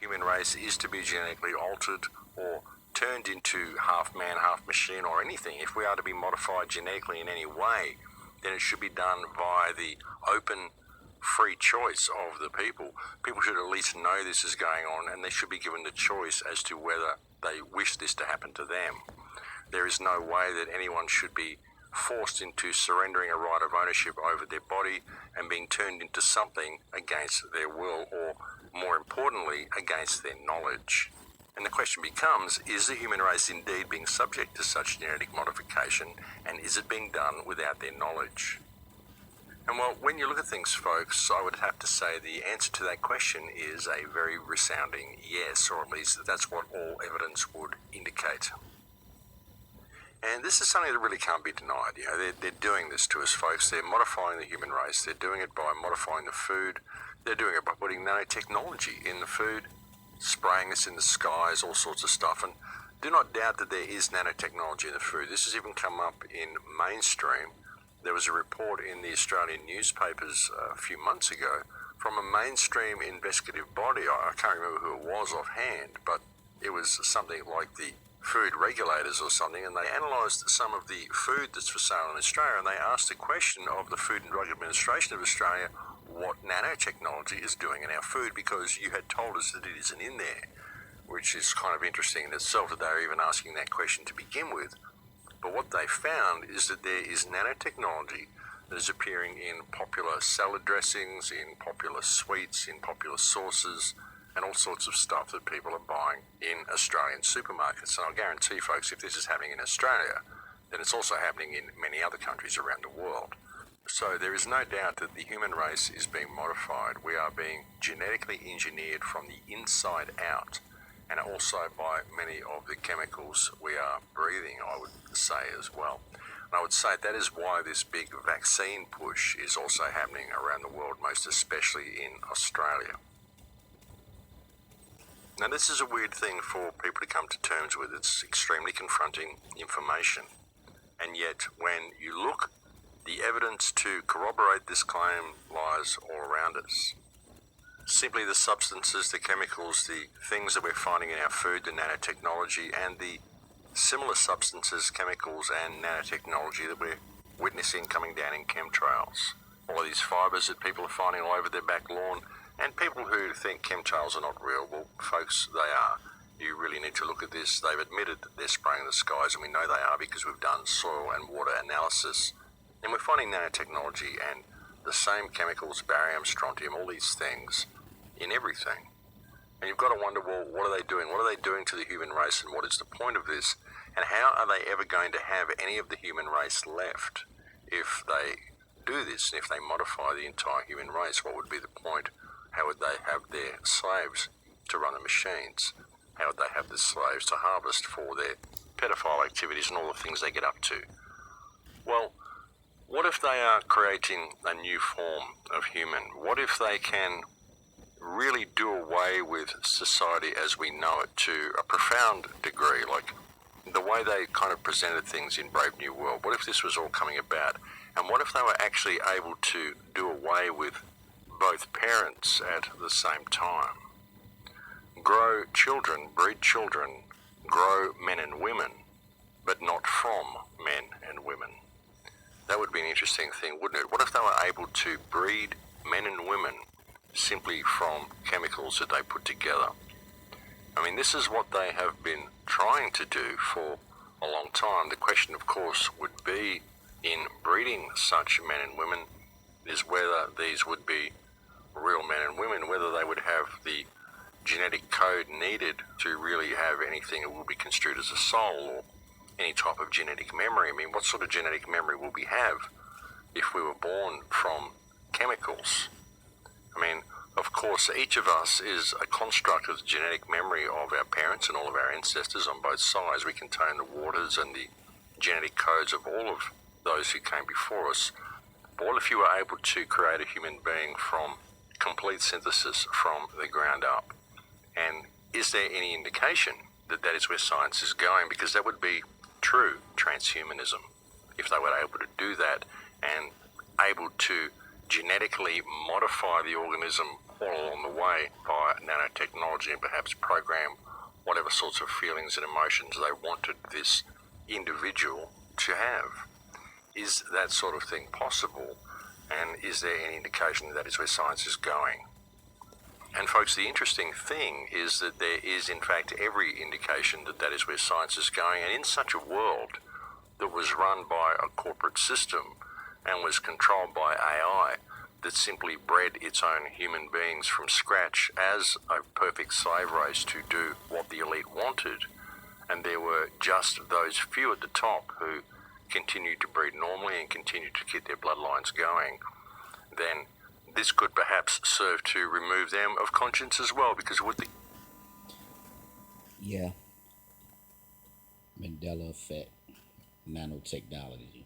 human race is to be genetically altered or turned into half man, half machine or anything, if we are to be modified genetically in any way, then it should be done via the open, free choice of the people. People should at least know this is going on, and they should be given the choice as to whether they wish this to happen to them. There is no way that anyone should be forced into surrendering a right of ownership over their body and being turned into something against their will, or more importantly, against their knowledge. And the question becomes, is the human race indeed being subject to such genetic modification, and is it being done without their knowledge? And well, when you look at things, folks, I would have to say the answer to that question is a very resounding yes, or at least that's what all evidence would indicate. And this is something that really can't be denied. You know, they're doing this to us, folks. They're modifying the human race. They're doing it by modifying the food. They're doing it by putting nanotechnology in the food, spraying this in the skies, all sorts of stuff. And do not doubt that there is nanotechnology in the food. This has even come up in mainstream. There was a report in the Australian newspapers a few months ago from a mainstream investigative body. I can't remember who it was offhand, but it was something like the food regulators or something, and they analysed some of the food that's for sale in Australia, and they asked the question of the Food and Drug Administration of Australia what nanotechnology is doing in our food, because you had told us that it isn't in there, which is kind of interesting in itself that they were even asking that question to begin with. But what they found is that there is nanotechnology that is appearing in popular salad dressings, in popular sweets, in popular sauces, and all sorts of stuff that people are buying in Australian supermarkets. And I'll guarantee, folks, if this is happening in Australia, then it's also happening in many other countries around the world. So there is no doubt that the human race is being modified. We are being genetically engineered from the inside out, and also by many of the chemicals we are breathing, I would say as well. And I would say that is why this big vaccine push is also happening around the world, most especially in Australia. Now, this is a weird thing for people to come to terms with. It's extremely confronting information. And yet, when you look, the evidence to corroborate this claim lies all around us. Simply the substances, the chemicals, the things that we're finding in our food, the nanotechnology, and the similar substances, chemicals, and nanotechnology that we're witnessing coming down in chemtrails. All of these fibres that people are finding all over their back lawn. And people who think chemtrails are not real, well, folks, they are. You really need to look at this. They've admitted that they're spraying the skies, and we know they are because we've done soil and water analysis. And we're finding nanotechnology and the same chemicals, barium, strontium, all these things in everything. And you've got to wonder, well, what are they doing? What are they doing to the human race, and what is the point of this? And how are they ever going to have any of the human race left if they do this, and if they modify the entire human race? What would be the point? How would they have their slaves to run the machines? How would they have the slaves to harvest for their pedophile activities and all the things they get up to? Well, what if they are creating a new form of human? What if they can really do away with society as we know it to a profound degree, like the way they kind of presented things in Brave New World? What if this was all coming about? And what if they were actually able to do away with both parents at the same time? Grow children, breed children, grow men and women, but not from men and women. That would be an interesting thing, wouldn't it? What if they were able to breed men and women simply from chemicals that they put together? I mean, this is what they have been trying to do for a long time. The question, of course, would be in breeding such men and women is whether these would be real men and women, whether they would have the genetic code needed to really have anything that will be construed as a soul or any type of genetic memory. I mean, what sort of genetic memory will we have if we were born from chemicals? I mean, of course, each of us is a construct of the genetic memory of our parents and all of our ancestors on both sides. We contain the waters and the genetic codes of all of those who came before us. But what if you were able to create a human being from complete synthesis from the ground up? And is there any indication that that is where science is going? Because that would be true transhumanism, if they were able to do that and able to genetically modify the organism all along the way by nanotechnology and perhaps program whatever sorts of feelings and emotions they wanted this individual to have. Is that sort of thing possible? And is there any indication that is where science is going? And folks, the interesting thing is that there is in fact every indication that that is where science is going, and in such a world that was run by a corporate system and was controlled by AI that simply bred its own human beings from scratch as a perfect slave race to do what the elite wanted, and there were just those few at the top who continued to breed normally and continued to keep their bloodlines going, then this could perhaps serve to remove them of conscience as well, because with the Yeah, Mandela effect, nanotechnology.